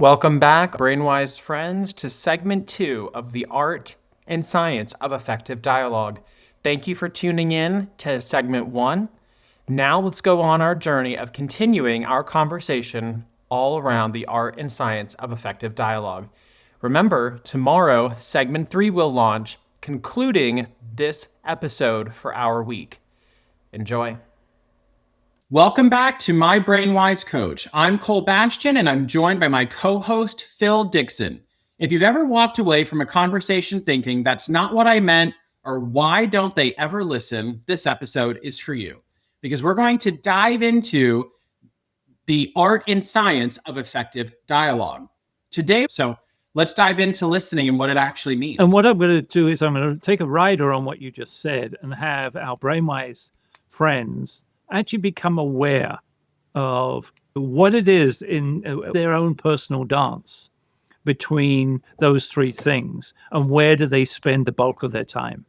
Welcome back, Brainwise friends, to segment 2 of the art and science of effective dialogue. Thank you for tuning in to segment 1. Now let's go on our journey of continuing our conversation all around the art and science of effective dialogue. Remember, tomorrow, segment 3 will launch, concluding this episode for our week. Enjoy. Welcome back to My Brainwise Coach. I'm Cole Bastian, and I'm joined by my co-host, Phil Dixon. If you've ever walked away from a conversation thinking that's not what I meant, or why don't they ever listen, this episode is for you. Because we're going to dive into the art and science of effective dialogue today. So let's dive into listening and what it actually means. And what I'm going to do is I'm going to take a rider on what you just said and have our Brainwise friends actually become aware of what it is in their own personal dance between those three things and where do they spend the bulk of their time.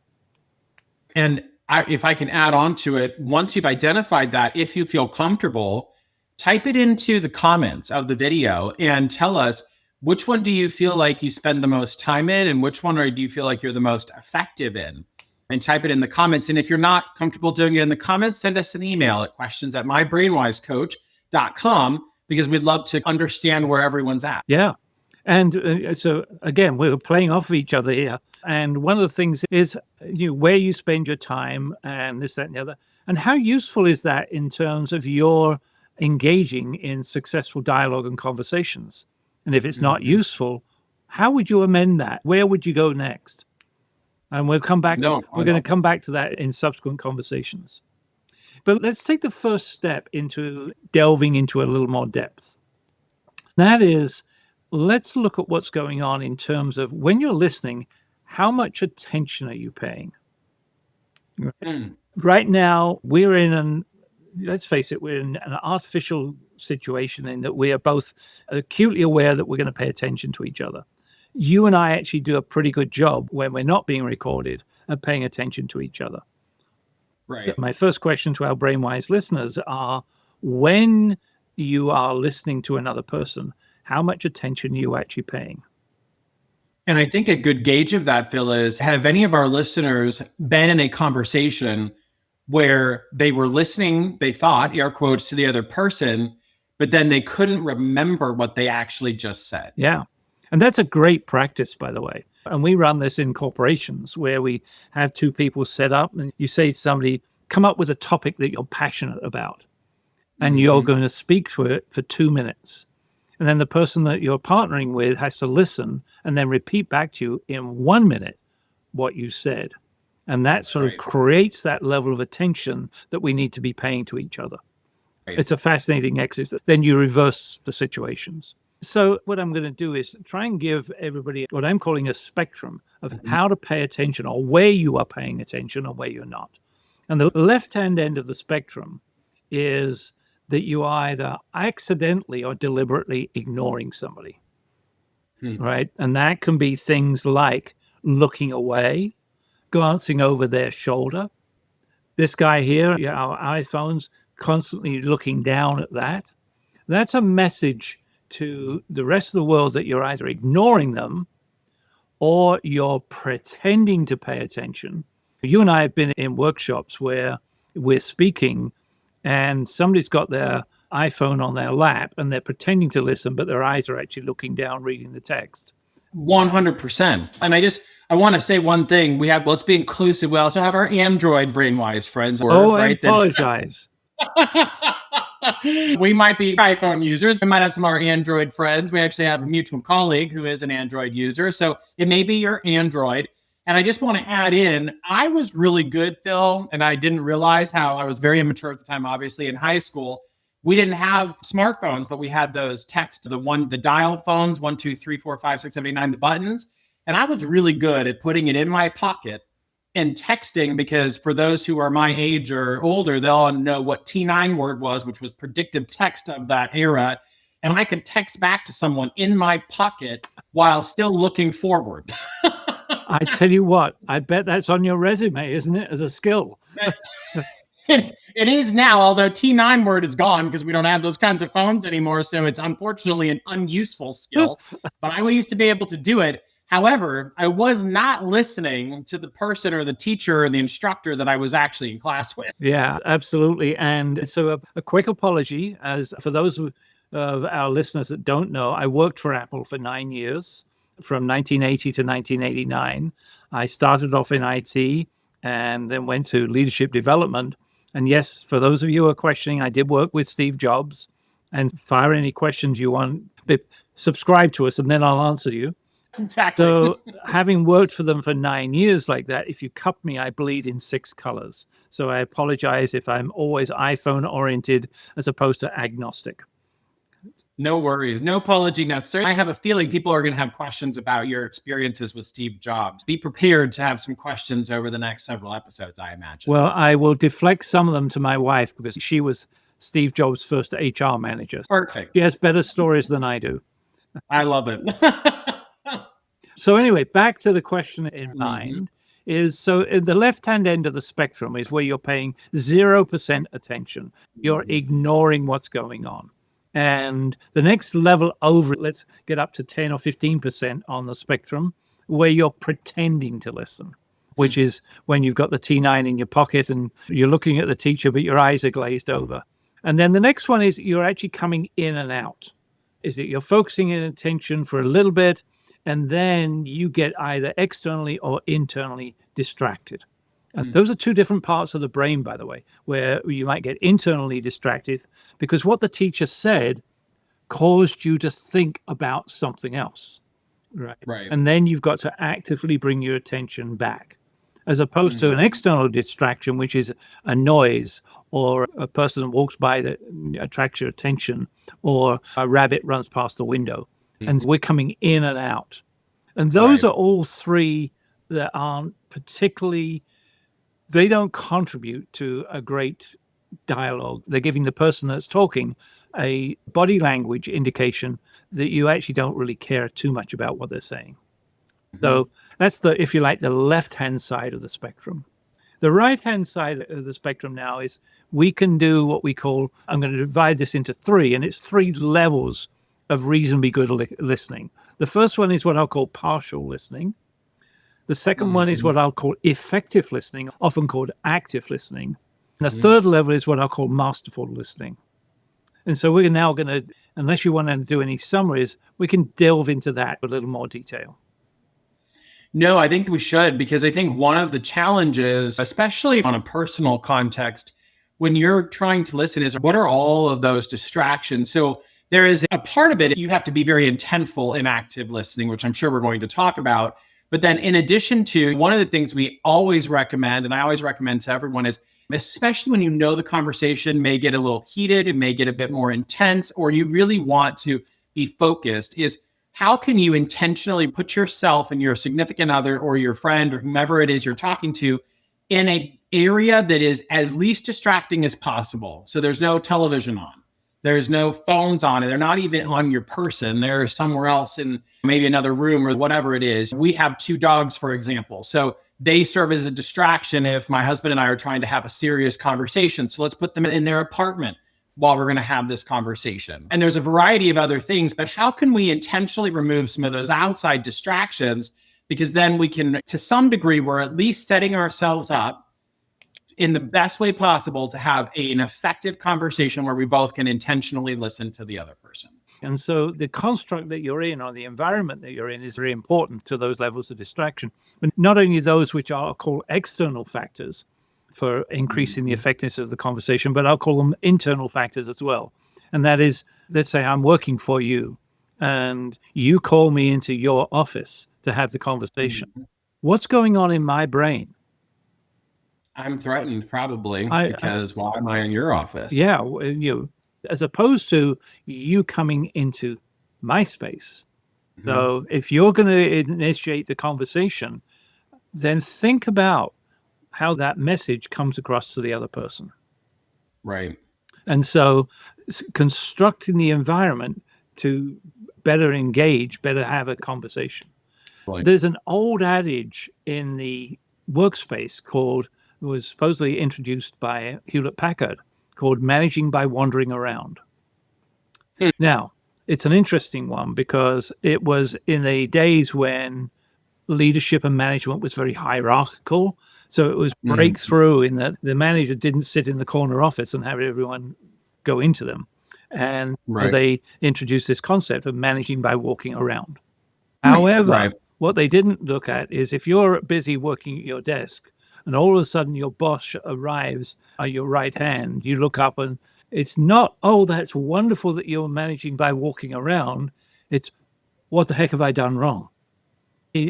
And if I can add on to it, once you've identified that, if you feel comfortable, type it into the comments of the video and tell us which one do you feel like you spend the most time in and which one do you feel like you're the most effective in? And type it in the comments. And if you're not comfortable doing it in the comments, send us an email at questions@mybrainwisecoach.com because we'd love to understand where everyone's at. Yeah. And so, again, we're playing off of each other here. And one of the things is where you spend your time and this, that, and the other. And how useful is that in terms of your engaging in successful dialogue and conversations? And if it's not useful, how would you amend that? Where would you go next? And we'll come back. We're going to come back to that in subsequent conversations. But let's take the first step into delving into a little more depth. That is, let's look at what's going on in terms of when you're listening, how much attention are you paying? Right now, we're in let's face it, we're in an artificial situation in that we are both acutely aware that we're going to pay attention to each other. You and I actually do a pretty good job when we're not being recorded at paying attention to each other. Right. My first question to our Brainwise listeners are, when you are listening to another person, how much attention are you actually paying? And I think a good gauge of that, Phil, is have any of our listeners been in a conversation where they were listening, they thought, air quotes, to the other person, but then they couldn't remember what they actually just said? Yeah. And that's a great practice, by the way. And we run this in corporations where we have two people set up and you say to somebody, come up with a topic that you're passionate about. And you're going to speak to it for 2 minutes. And then the person that you're partnering with has to listen and then repeat back to you in 1 minute what you said. And that sort of creates that level of attention that we need to be paying to each other. Right. It's a fascinating exercise. Then you reverse the situations. So what I'm going to do is try and give everybody what I'm calling a spectrum of how to pay attention or where you are paying attention or where you're not. And the left-hand end of the spectrum is that you are either accidentally or deliberately ignoring somebody, right? And that can be things like looking away, glancing over their shoulder. This guy here, our iPhones, constantly looking down at that. That's a message to the rest of the world that you're either ignoring them or you're pretending to pay attention. You and I have been in workshops where we're speaking and somebody's got their iPhone on their lap and they're pretending to listen, but their eyes are actually looking down, reading the text. 100%. And I want to say one thing. Let's be inclusive. We also have our Android Brainwise friends. I apologize. We might be iPhone users. We might have some of our Android friends. We actually have a mutual colleague who is an Android user. So it may be your Android. And I just want to add in, I was really good, Phil, and I didn't realize how I was very immature at the time, obviously, in high school. We didn't have smartphones, but we had those the dial phones, 1, 2, 3, 4, 5, 6, 7, 8, 9, the buttons. And I was really good at putting it in my pocket and texting, because for those who are my age or older, they'll know what T9 word was, which was predictive text of that era. And I could text back to someone in my pocket while still looking forward. I tell you what, I bet that's on your resume, isn't it, as a skill? It is now, although T9 word is gone because we don't have those kinds of phones anymore. So it's unfortunately an unuseful skill, but I used to be able to do it. However, I was not listening to the person or the teacher or the instructor that I was actually in class with. Yeah, absolutely. And so a quick apology, as for those of our listeners that don't know, I worked for Apple for 9 years, from 1980 to 1989. I started off in IT and then went to leadership development. And yes, for those of you who are questioning, I did work with Steve Jobs. And fire any questions you want, subscribe to us, and then I'll answer you. Exactly. So, having worked for them for 9 years like that, if you cup me, I bleed in 6 colors. So, I apologize if I'm always iPhone oriented as opposed to agnostic. No worries. No apology necessary. I have a feeling people are going to have questions about your experiences with Steve Jobs. Be prepared to have some questions over the next several episodes, I imagine. Well, I will deflect some of them to my wife because she was Steve Jobs' first HR manager. Perfect. She has better stories than I do. I love it. So, anyway, back to the question in mind is, so in the left-hand end of the spectrum is where you're paying 0% attention. You're ignoring what's going on. And the next level over, let's get up to 10 or 15% on the spectrum, where you're pretending to listen, which is when you've got the T9 in your pocket and you're looking at the teacher, but your eyes are glazed over. And then the next one is you're actually coming in and out. Is that you're focusing in attention for a little bit, and then you get either externally or internally distracted. And those are two different parts of the brain, by the way, where you might get internally distracted because what the teacher said caused you to think about something else. Right. And then you've got to actively bring your attention back, as opposed to an external distraction, which is a noise or a person that walks by that attracts your attention, or a rabbit runs past the window. And we're coming in and out. And those are all three that aren't particularly, they don't contribute to a great dialogue. They're giving the person that's talking a body language indication that you actually don't really care too much about what they're saying. So that's the, if you like, the left-hand side of the spectrum. The right-hand side of the spectrum now is we can do what we call, I'm going to divide this into three, and it's 3 levels of reasonably good listening. The first one is what I'll call partial listening. The second one is what I'll call effective listening, often called active listening. And the third level is what I'll call masterful listening. And so we're now going to, unless you want to do any summaries, we can delve into that with a little more detail. No, I think we should, because I think one of the challenges, especially on a personal context, when you're trying to listen, is what are all of those distractions? So there is a part of it, you have to be very intentful in active listening, which I'm sure we're going to talk about. But then in addition to, one of the things we always recommend, and I always recommend to everyone, is especially when you know the conversation may get a little heated, it may get a bit more intense, or you really want to be focused, is how can you intentionally put yourself and your significant other or your friend or whomever it is you're talking to in an area that is as least distracting as possible. So there's no television on. There's no phones on it. They're not even on your person. They're somewhere else in maybe another room or whatever it is. We have 2 dogs, for example. So they serve as a distraction if my husband and I are trying to have a serious conversation. So let's put them in their apartment while we're going to have this conversation. And there's a variety of other things, but how can we intentionally remove some of those outside distractions? Because then we can, to some degree, we're at least setting ourselves up in the best way possible to have an effective conversation where we both can intentionally listen to the other person. And so the construct that you're in or the environment that you're in is very important to those levels of distraction. But not only those which are called external factors for increasing the effectiveness of the conversation, but I'll call them internal factors as well. And that is, let's say I'm working for you and you call me into your office to have the conversation. What's going on in my brain? I'm threatened, probably, because why am I in your office? Yeah, as opposed to you coming into my space. So if you're going to initiate the conversation, then think about how that message comes across to the other person. Right. And so constructing the environment to better engage, better have a conversation. Right. There's an old adage in the workspace called was supposedly introduced by Hewlett Packard called Managing by Wandering Around. Now, it's an interesting one because it was in the days when leadership and management was very hierarchical. So it was breakthrough in that the manager didn't sit in the corner office and have everyone go into them. And they introduced this concept of managing by walking around. However, what they didn't look at is if you're busy working at your desk and all of a sudden your boss arrives at your right hand, you look up and it's not, oh, that's wonderful that you're managing by walking around. It's, what the heck have I done wrong?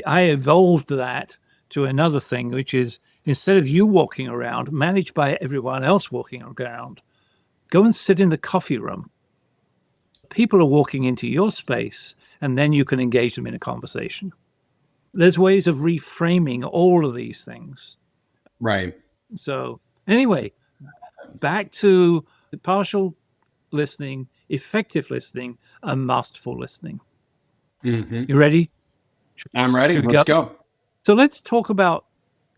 I evolved that to another thing, which is instead of you walking around, managed by everyone else walking around, go and sit in the coffee room. People are walking into your space, and then you can engage them in a conversation. There's ways of reframing all of these things. Right. So anyway, back to partial listening, effective listening, and masterful listening. You ready? I'm ready. Let's go. So let's talk about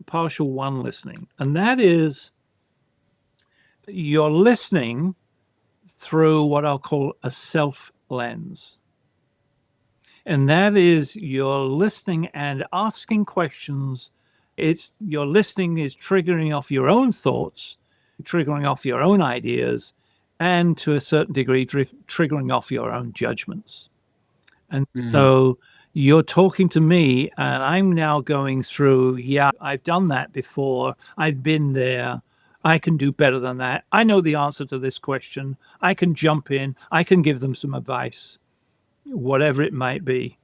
partial one listening. And that is you're listening through what I'll call a self lens. And that is you're listening and asking questions. Your listening is triggering off your own thoughts, triggering off your own ideas, and to a certain degree, triggering off your own judgments. And so you're talking to me, and I'm now going through, yeah, I've done that before. I've been there. I can do better than that. I know the answer to this question. I can jump in. I can give them some advice, whatever it might be.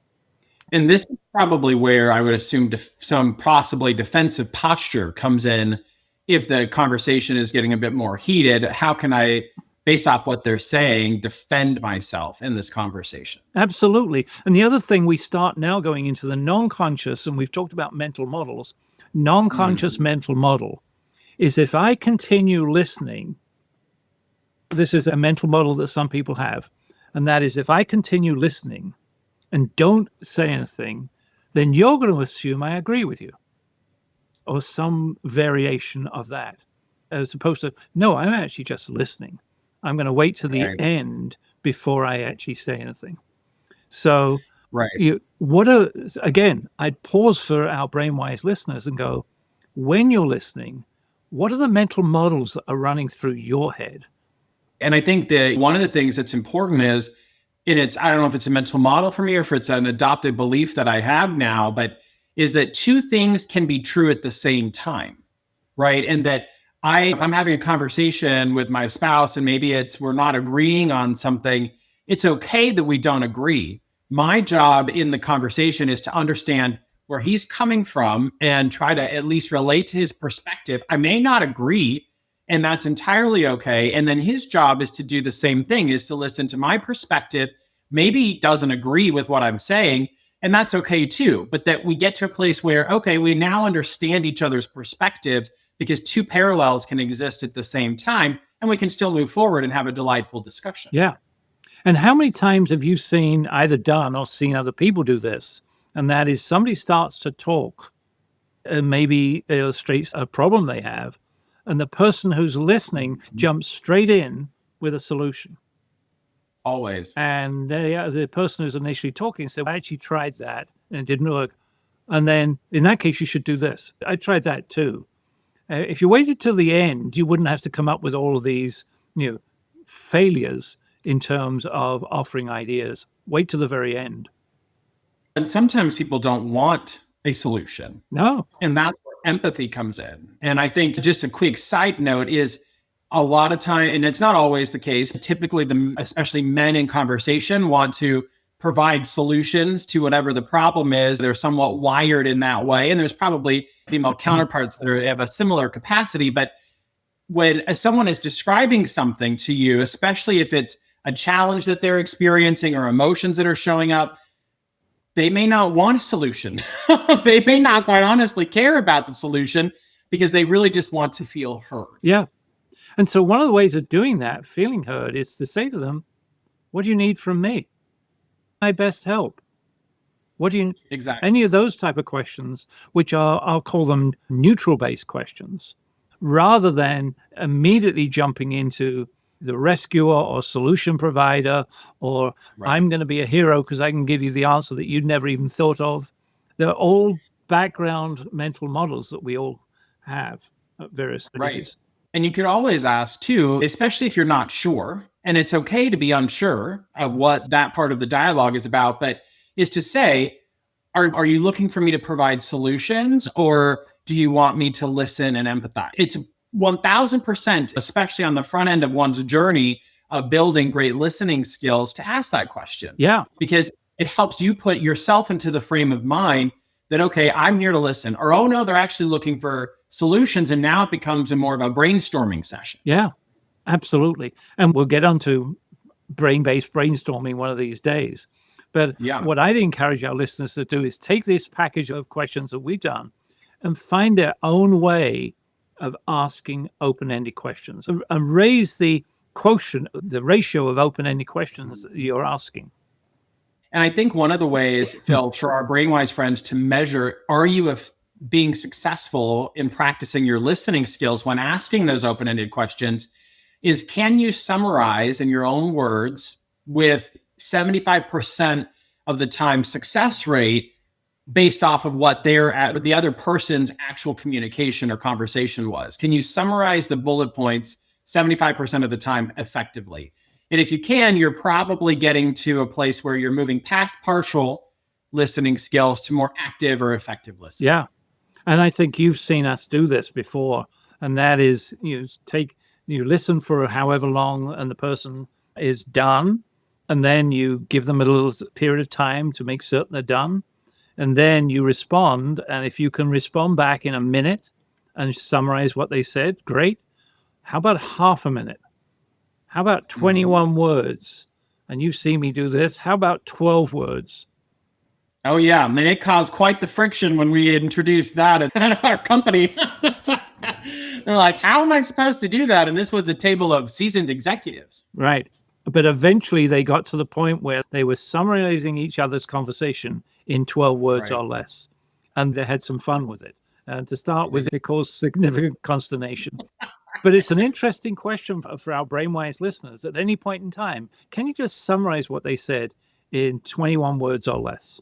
And this is probably where I would assume some possibly defensive posture comes in. If the conversation is getting a bit more heated, how can I, based off what they're saying, defend myself in this conversation? Absolutely. And the other thing, we start now going into the non-conscious, and we've talked about mental models. Non-conscious mental model is if I continue listening, this is a mental model that some people have, and that is if I continue listening and don't say anything, then you're going to assume I agree with you or some variation of that, as opposed to, no, I'm actually just listening. I'm going to wait to the end before I actually say anything. So again, I'd pause for our brainwise listeners and go, when you're listening, what are the mental models that are running through your head? And I think that one of the things that's important is, I don't know if it's a mental model for me or if it's an adopted belief that I have now, but is that two things can be true at the same time, right? And that if I'm having a conversation with my spouse and maybe we're not agreeing on something, it's okay that we don't agree. My job in the conversation is to understand where he's coming from and try to at least relate to his perspective. I may not agree, and that's entirely okay. And then his job is to do the same thing, is to listen to my perspective. Maybe he doesn't agree with what I'm saying, and that's okay too. But that we get to a place where, okay, we now understand each other's perspectives because two parallels can exist at the same time, and we can still move forward and have a delightful discussion. Yeah. And how many times have you seen, either done or seen other people do this? And that is somebody starts to talk and maybe illustrates a problem they have, and the person who's listening jumps straight in with a solution. Always. And the person who's initially talking said, I actually tried that and it didn't work. And then in that case, you should do this. I tried that too. If you waited till the end, you wouldn't have to come up with all of these failures in terms of offering ideas. Wait till the very end. And sometimes people don't want a solution. No. And that's where empathy comes in. And I think just a quick side note is a lot of time, and it's not always the case, typically especially men in conversation want to provide solutions to whatever the problem is. They're somewhat wired in that way. And there's probably female counterparts that have a similar capacity. But when someone is describing something to you, especially if it's a challenge that they're experiencing or emotions that are showing up, they may not want a solution. They may not quite honestly care about the solution because they really just want to feel heard. Yeah. And so one of the ways of doing that, feeling heard, is to say to them, what do you need from me? My best help. What do you exactly? Any of those type of questions, which I'll call them neutral-based questions. rather than immediately jumping into the rescuer or solution provider, or Right. I'm going to be a hero because I can give you the answer that you'd never even thought of. They're all background mental models that we all have at various Right. stages. And you could always ask too, especially if you're not sure, and it's okay to be unsure of what that part of the dialogue is about, but is to say, are you looking for me to provide solutions, or do you want me to listen and empathize? It's 1000%, especially on the front end of one's journey of building great listening skills, to ask that question. Yeah. Because it helps you put yourself into the frame of mind that, okay, I'm here to listen. Or, oh no, they're actually looking for solutions. And now it becomes a more of a brainstorming session. Yeah, absolutely. And we'll get onto brain-based brainstorming one of these days. But Yeah. what I'd encourage our listeners to do is take this package of questions that we've done and find their own way of asking open-ended questions and raise the quotient, the ratio of open-ended questions that you're asking. And I think one of the ways, Phil, for our brainwise friends to measure, are you being successful in practicing your listening skills when asking those open-ended questions, is can you summarize in your own words with 75% of the time success rate based off of what the other person's actual communication or conversation was? Can you summarize the bullet points 75% of the time effectively? And if you can, you're probably getting to a place where you're moving past partial listening skills to more active or effective listening. Yeah. And I think you've seen us do this before. And that is you listen for however long and the person is done. And then you give them a little period of time to make certain they're done. And then you respond. And if you can respond back in a minute and summarize what they said, great. How about half a minute? How about 21 words? And you've seen me do this. How about 12 words? Oh, yeah. I mean, it caused quite the friction when we introduced that at our company. They're like, how am I supposed to do that? And this was a table of seasoned executives. Right. But eventually they got to the point where they were summarizing each other's conversation in 12 words Right. or less. And they had some fun with it. And to start with, it caused significant consternation. But it's an interesting question for our brainwise listeners. At any point in time, can you just summarize what they said in 21 words or less?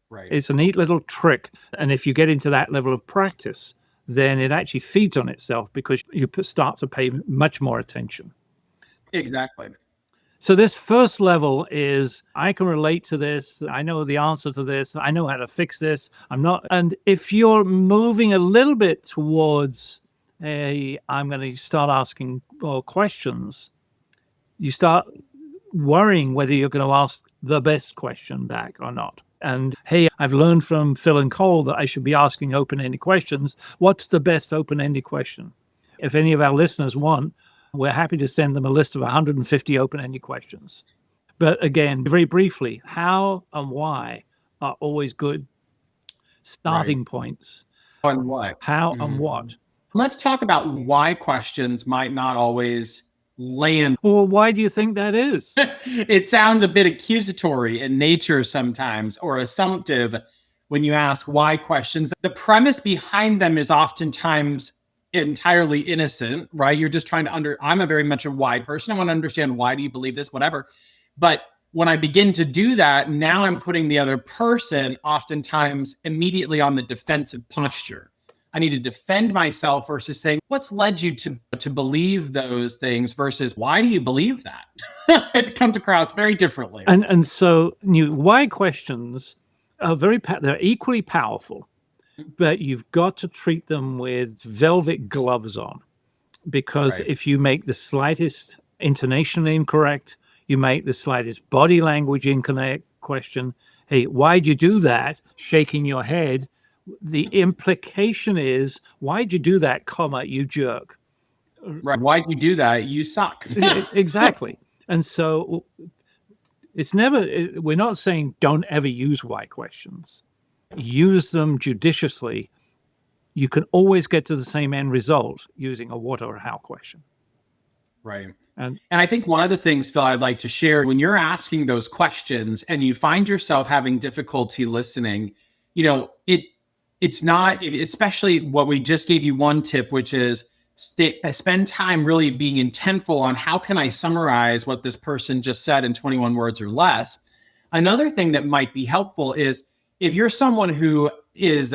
Right. It's a neat little trick. And if you get into that level of practice, then it actually feeds on itself because you start to pay much more attention. Exactly. So this first level is, I can relate to this. I know the answer to this. I know how to fix this. I'm not. And if you're moving a little bit towards I'm going to start asking questions, you start worrying whether you're going to ask the best question back or not. And hey, I've learned from Phil and Cole that I should be asking open-ended questions. What's the best open-ended question? If any of our listeners want, we're happy to send them a list of 150 open-ended questions. But again, very briefly, how and why are always good starting points. And what? How and what. Let's talk about why questions might not always land. Well, why do you think that is? It sounds a bit accusatory in nature sometimes, or assumptive when you ask why questions. The premise behind them is oftentimes entirely innocent, right? You're just trying to I'm a very much a why person. I want to understand, why do you believe this, whatever. But when I begin to do that, now I'm putting the other person oftentimes immediately on the defensive posture. I need to defend myself versus saying, what's led you to believe those things versus why do you believe that? It comes across very differently. And so why questions are they're equally powerful, but you've got to treat them with velvet gloves on, because if you make the slightest intonation incorrect, you make the slightest body language incorrect question, hey, why'd you do that? Shaking your head. The implication is, why'd you do that, comma, you jerk? Right. Why'd you do that? You suck. Exactly. And so we're not saying don't ever use why questions. Use them judiciously. You can always get to the same end result using a what or a how question. Right. And I think one of the things, Phil, I'd like to share, when you're asking those questions and you find yourself having difficulty listening, it's not, especially what we just gave you one tip, which is spend time really being intentful on how can I summarize what this person just said in 21 words or less. Another thing that might be helpful is if you're someone who is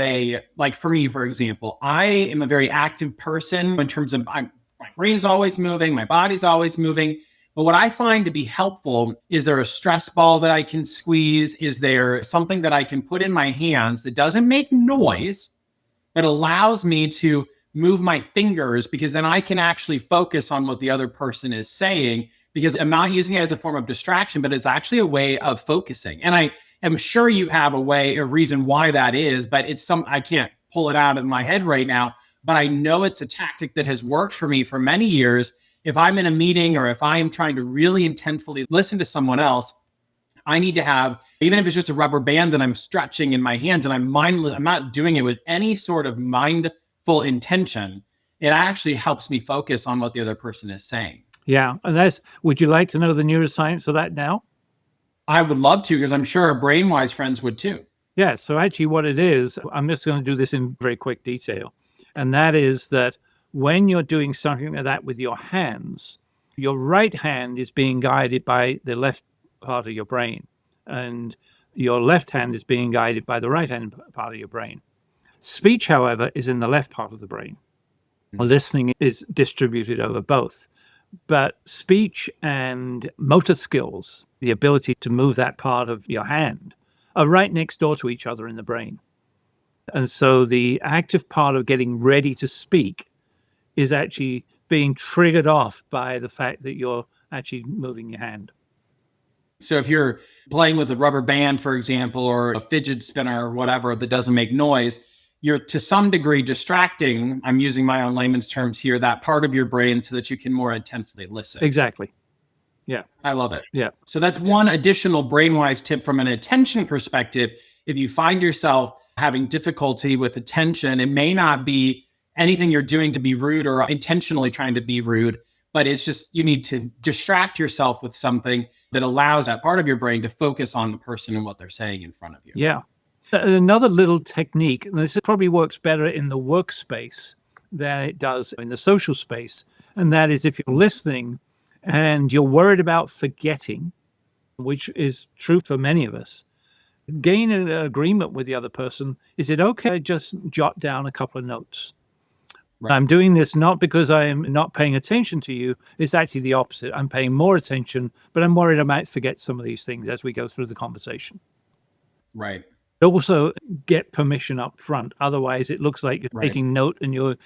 like for me, for example, I am a very active person in terms of my brain's always moving, my body's always moving. But what I find to be helpful is there a stress ball that I can squeeze? Is there something that I can put in my hands that doesn't make noise, that allows me to move my fingers, because then I can actually focus on what the other person is saying, because I'm not using it as a form of distraction, but it's actually a way of focusing. And I am sure you have a reason why that is, but I can't pull it out of my head right now, but I know it's a tactic that has worked for me for many years. If I'm in a meeting or if I am trying to really intentfully listen to someone else, I need to have, even if it's just a rubber band that I'm stretching in my hands and I'm mindless, I'm not doing it with any sort of mindful intention. It actually helps me focus on what the other person is saying. Yeah. And would you like to know the neuroscience of that now? I would love to, because I'm sure our brain-wise friends would too. Yeah. So actually what it is, I'm just going to do this in very quick detail. And that is that when you're doing something like that with your hands, your right hand is being guided by the left part of your brain, and your left hand is being guided by the right hand part of your brain. Speech, however, is in the left part of the brain. Listening is distributed over both. But speech and motor skills, the ability to move that part of your hand, are right next door to each other in the brain. And so the active part of getting ready to speak is actually being triggered off by the fact that you're actually moving your hand. So if you're playing with a rubber band, for example, or a fidget spinner or whatever that doesn't make noise, you're to some degree distracting, I'm using my own layman's terms here, that part of your brain so that you can more intensely listen. Exactly. Yeah. I love it. Yeah. So that's one additional brainwise tip from an attention perspective. If you find yourself having difficulty with attention, it may not be anything you're doing to be rude or intentionally trying to be rude, but it's just you need to distract yourself with something that allows that part of your brain to focus on the person and what they're saying in front of you. Yeah. Another little technique, and this probably works better in the workspace than it does in the social space, and that is if you're listening and you're worried about forgetting, which is true for many of us, gain an agreement with the other person. Is it okay to just jot down a couple of notes? Right. I'm doing this not because I'm not paying attention to you. It's actually the opposite. I'm paying more attention, but I'm worried I might forget some of these things as we go through the conversation. Right. Also get permission up front. Otherwise, it looks like you're taking note and you're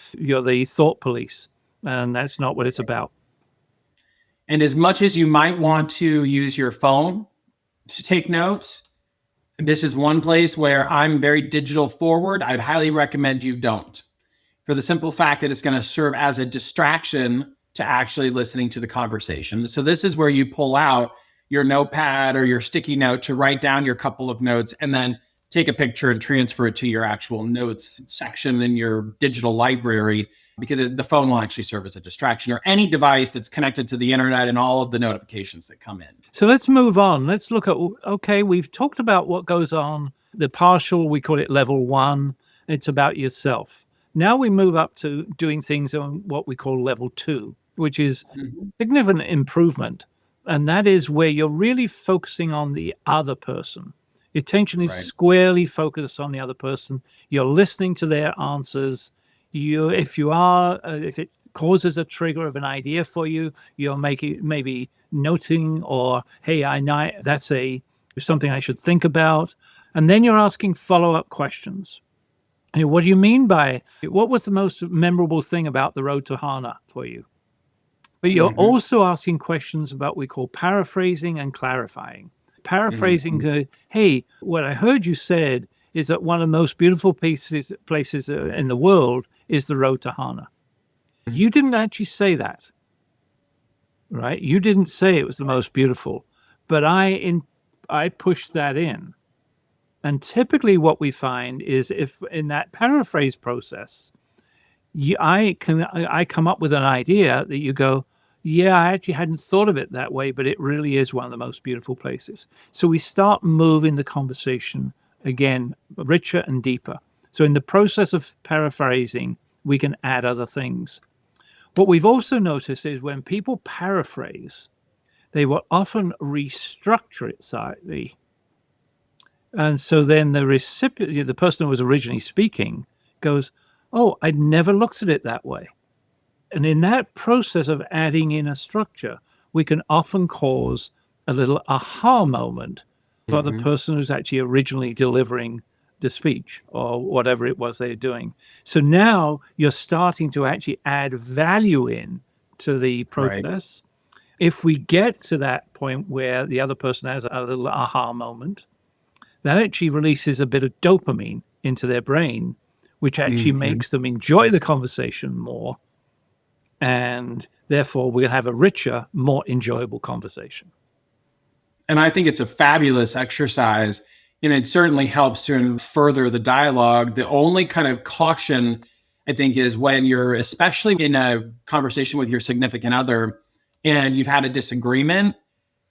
the thought police, and that's not what it's about. And as much as you might want to use your phone to take notes, this is one place where I'm very digital forward. I'd highly recommend you don't, for the simple fact that it's going to serve as a distraction to actually listening to the conversation. So this is where you pull out your notepad or your sticky note to write down your couple of notes and then take a picture and transfer it to your actual notes section in your digital library, because the phone will actually serve as a distraction, or any device that's connected to the internet and all of the notifications that come in. So let's move on. Let's look at, okay, we've talked about what goes on. The partial, we call it level 1. It's about yourself. Now we move up to doing things on what we call level 2, which is significant improvement. And that is where you're really focusing on the other person. Your attention is squarely focused on the other person. You're listening to their answers. If it causes a trigger of an idea for you, you're maybe noting, or, hey, I know that's something I should think about. And then you're asking follow-up questions. Hey, what do you mean by, what was the most memorable thing about the road to Hana for you? But you're also asking questions about what we call paraphrasing and clarifying. Paraphrasing, hey, what I heard you said is that one of the most beautiful places in the world is the road to Hana. You didn't actually say that, right? You didn't say it was the most beautiful, but I pushed that in. And typically what we find is, if in that paraphrase process, I come up with an idea that you go, yeah, I actually hadn't thought of it that way, but it really is one of the most beautiful places. So we start moving the conversation again, richer and deeper. So in the process of paraphrasing, we can add other things. What we've also noticed is when people paraphrase, they will often restructure it slightly. And so then the recipient, the person who was originally speaking, goes, "Oh, I'd never looked at it that way." And in that process of adding in a structure, we can often cause a little aha moment for the person who's actually originally delivering the speech or whatever it was they're doing. So now you're starting to actually add value in to the Right. process. If we get to that point where the other person has a little aha moment, that actually releases a bit of dopamine into their brain, which actually makes them enjoy the conversation more. And therefore, we'll have a richer, more enjoyable conversation. And I think it's a fabulous exercise. And it certainly helps to further the dialogue. The only kind of caution, I think, is when you're, especially in a conversation with your significant other, and you've had a disagreement,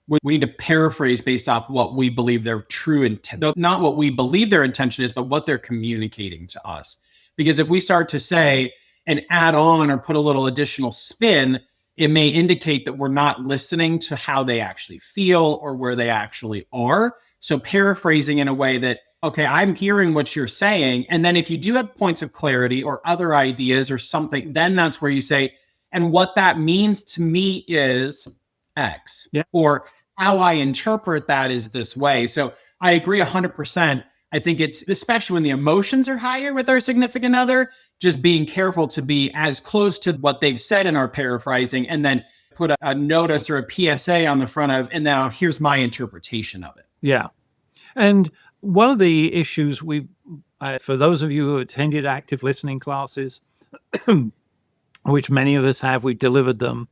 we need to paraphrase based off what we believe their true intent, not what we believe their intention is, but what they're communicating to us. Because if we start to say and add on or put a little additional spin, it may indicate that we're not listening to how they actually feel or where they actually are. So paraphrasing in a way that, okay, I'm hearing what you're saying. And then if you do have points of clarity or other ideas or something, then that's where you say, and what that means to me is X. Yeah. Or how I interpret that is this way. So I agree 100%. I think it's, especially when the emotions are higher with our significant other, just being careful to be as close to what they've said in our paraphrasing and then put a notice or a PSA on the front of, and now here's my interpretation of it. Yeah. And one of the issues for those of you who attended active listening classes, which many of us have, we delivered them.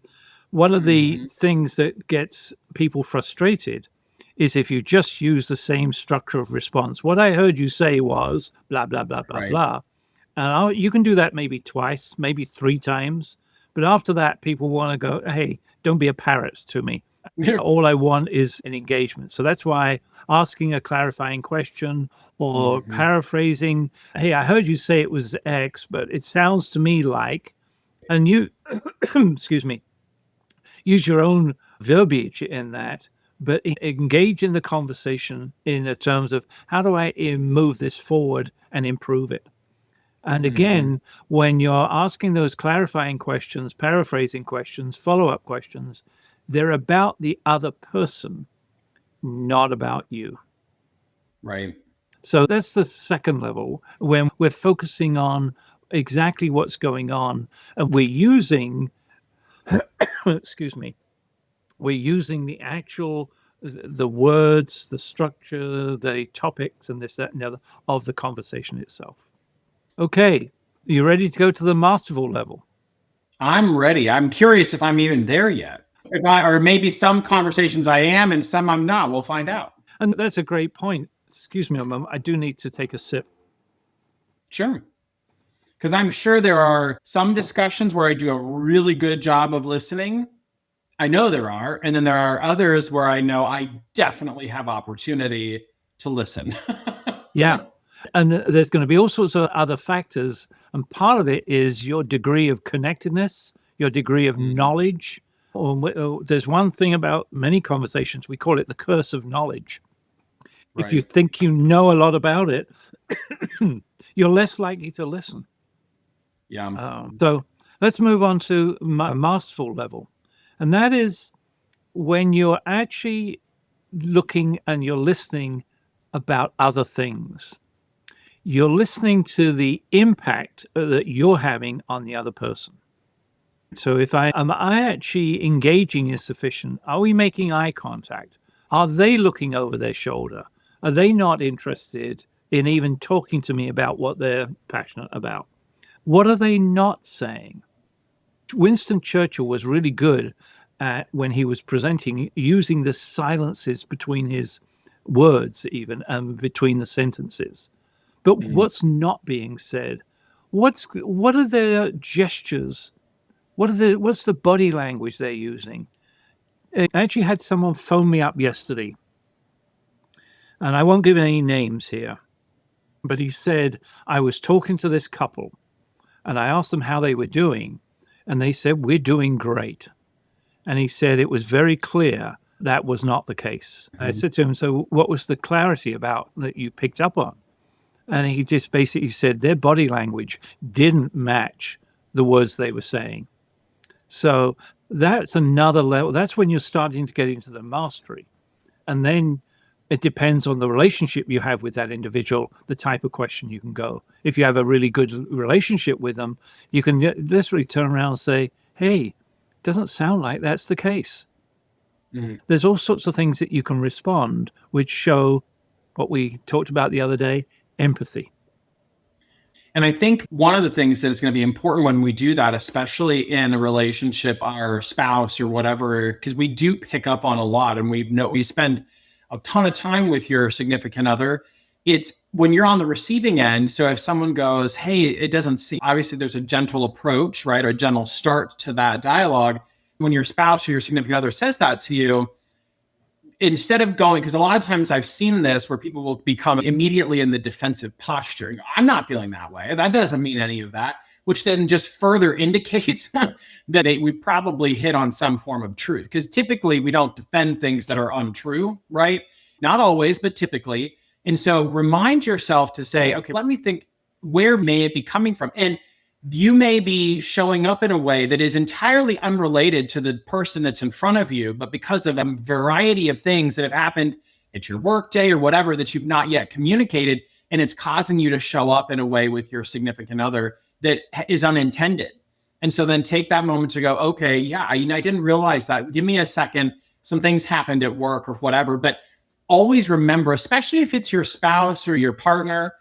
One of the things that gets people frustrated is if you just use the same structure of response. What I heard you say was blah, blah, blah, blah, Right. blah. And you can do that maybe twice, maybe 3 times. But after that, people want to go, hey, don't be a parrot to me. All I want is an engagement. So that's why asking a clarifying question or paraphrasing, hey, I heard you say it was X, but it sounds to me like, and you, excuse me, use your own verbiage in that, but engage in the conversation in the terms of how do I move this forward and improve it? And again, when you're asking those clarifying questions, paraphrasing questions, follow-up questions, they're about the other person, not about you. Right. So that's the second level when we're focusing on exactly what's going on. And we're using, excuse me, we're using the words, the structure, the topics, and this, that, and the other of the conversation itself. Okay, you ready to go to the masterful level? I'm ready. I'm curious if I'm even there yet. Or maybe some conversations I am and some I'm not. We'll find out. And that's a great point. Excuse me a moment. I do need to take a sip. Sure. Because I'm sure there are some discussions where I do a really good job of listening. I know there are. And then there are others where I know I definitely have opportunity to listen. Yeah. And there's going to be all sorts of other factors. And part of it is your degree of connectedness, your degree of knowledge. There's one thing about many conversations, we call it the curse of knowledge. If you think you know a lot about it, you're less likely to listen. Yeah. So let's move on to masterful level. And that is when you're actually looking and you're listening about other things. You're listening to the impact that you're having on the other person. So am I actually engaging is sufficient? Are we making eye contact? Are they looking over their shoulder? Are they not interested in even talking to me about what they're passionate about? What are they not saying? Winston Churchill was really good at, when he was presenting, using the silences between his words even and between the sentences. But what's not being said? What are their gestures? What's the body language they're using? I actually had someone phone me up yesterday, and I won't give any names here, But he said, I was talking to this couple and I asked them how they were doing, and they said, we're doing great. And he said it was very clear that was not the case. I said to him, so what was the clarity about that you picked up on? And he just basically said their body language didn't match the words they were saying. So that's another level. That's when you're starting to get into the mastery. And then it depends on the relationship you have with that individual, the type of question you can go. If you have a really good relationship with them, you can literally turn around and say, hey, doesn't sound like that's the case. Mm-hmm. There's all sorts of things that you can respond, which show what we talked about the other day, empathy. And I think one of the things that is going to be important when we do that, especially in a relationship, our spouse or whatever, because we do pick up on a lot and we spend a ton of time with your significant other. It's when you're on the receiving end. So if someone goes, hey, it doesn't seem, obviously there's a gentle approach, right? Or a gentle start to that dialogue. When your spouse or your significant other says that to you, instead of going, because a lot of times I've seen this where people will become immediately in the defensive posture. I'm not feeling that way. That doesn't mean any of that, which then just further indicates that we probably hit on some form of truth. Because typically we don't defend things that are untrue, right? Not always, but typically. And so remind yourself to say, okay, let me think, where may it be coming from? And you may be showing up in a way that is entirely unrelated to the person that's in front of you, but because of a variety of things that have happened at your workday or whatever that you've not yet communicated, and it's causing you to show up in a way with your significant other that is unintended. And so then take that moment to go, okay, yeah, I didn't realize that. Give me a second. Some things happened at work or whatever, but always remember, especially if it's your spouse or your partner,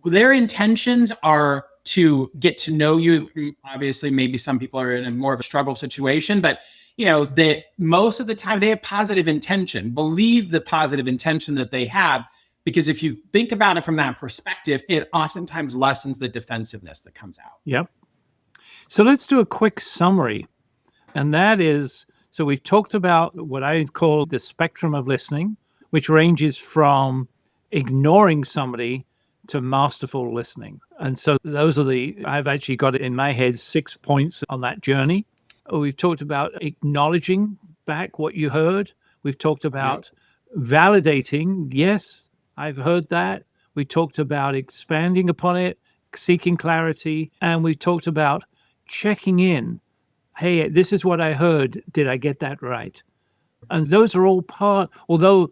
their intentions are to get to know you. Obviously, maybe some people are in a more of a struggle situation, but that most of the time they have positive intention. Believe the positive intention that they have, because if you think about it from that perspective, it oftentimes lessens the defensiveness that comes out. Yep. So let's do a quick summary. And that is, so we've talked about what I call the spectrum of listening, which ranges from ignoring somebody to masterful listening. And so those are I've actually got it in my head, 6 points on that journey. We've talked about acknowledging back what you heard. We've talked about validating. Yes, I've heard that. We talked about expanding upon it, seeking clarity. And we talked about checking in. Hey, this is what I heard. Did I get that right? And those are all although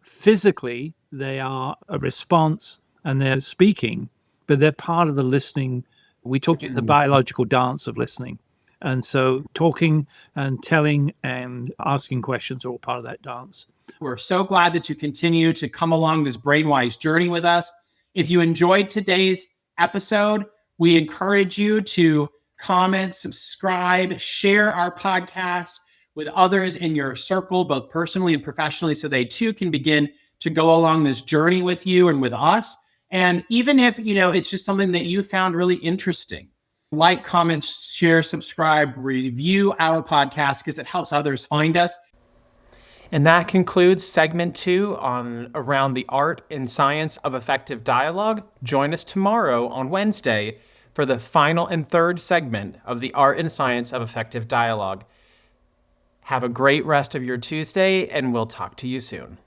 physically they are a response and they're speaking, but they're part of the listening. We talked about the biological dance of listening. And so talking and telling and asking questions are all part of that dance. We're so glad that you continue to come along this brainwise journey with us. If you enjoyed today's episode, we encourage you to comment, subscribe, share our podcast with others in your circle, both personally and professionally, so they too can begin to go along this journey with you and with us. And even if, it's just something that you found really interesting, like, comment, share, subscribe, review our podcast because it helps others find us. And that concludes segment 2 around the art and science of effective dialogue. Join us tomorrow on Wednesday for the final and third segment of the art and science of effective dialogue. Have a great rest of your Tuesday, and we'll talk to you soon.